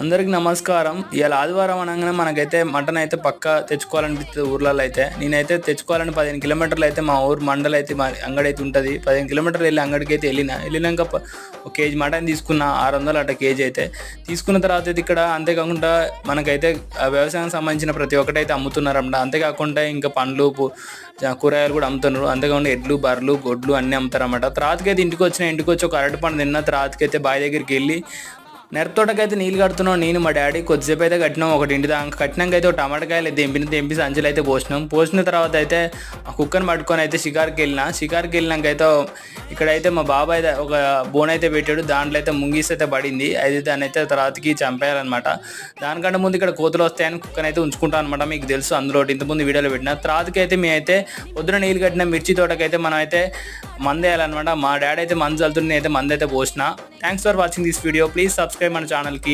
అందరికి నమస్కారం. ఇవాళ ఆదివారం అనగానే మనకైతే మటన్ అయితే పక్కా తెచ్చుకోవాలనిపిస్తుంది ఊర్లలో అయితే. నేనైతే తెచ్చుకోవాలని 15 కిలోమీటర్లు అయితే మా ఊరు మండలి అయితే మా అంగడి అయితే ఉంటుంది. 15 కిలోమీటర్లు వెళ్ళి అంగడికి అయితే వెళ్ళినాక ఒక కేజీ మటన్ తీసుకున్న 600 అట్ట కేజీ అయితే తీసుకున్న తర్వాత అయితే ఇక్కడ అంతేకాకుండా మనకైతే వ్యవసాయానికి సంబంధించిన ప్రతి ఒక్కటి అయితే అమ్ముతున్నారన్నమాట. అంతేకాకుండా ఇంకా పండ్లు కూరగాయలు కూడా అమ్ముతున్నారు. అంతేకాకుండా ఎడ్లు బర్రెలు గొడ్లు అన్నీ అమ్ముతారన్నమాట. తర్వాతకైతే ఇంటికి వచ్చి ఒక అరటి పండు తిన్న తర్వాతకైతే బావి దగ్గరికి వెళ్ళి నెరతోటకైతే నీళ్ళు కడుతున్నాం. నేను మా డాడీ కొద్దిసేపు అయితే కట్టినాం. ఒకటి ఇంటి దాకా కట్టినాక అయితే ఒక టమాటకాయలు తెంపి సంచులు అయితే పోసిన తర్వాత అయితే ఆ కుక్కని పట్టుకొని అయితే షికార్కి వెళ్ళినాక అయితే ఇక్కడైతే మా బాబాయ్ ఒక బోన్ అయితే పెట్టాడు. దాంట్లో అయితే ముంగిస్ అయితే పడింది. అయితే దాన్ని అయితే తర్వాతకి చంపేయాలన్నమాట. దానికంటే ముందు ఇక్కడ కోతులు వస్తాయని కుక్కని అయితే ఉంచుకుంటాం అనమాట. మీకు తెలుసు, అందులో ఇంతకుముందు వీడియోలో పెట్టిన తర్వాతకి అయితే మేమైతే పొద్దున నీళ్ళు కట్టిన మిర్చి తోటకైతే మనం అయితే మందు వేయాలన్నమాట. మా డాడీ అయితే మందు చల్లుతుంది, అయితే మందు అయితే పోసిన. Thanks for watching this video. Please subscribe మన ఛానల్కి.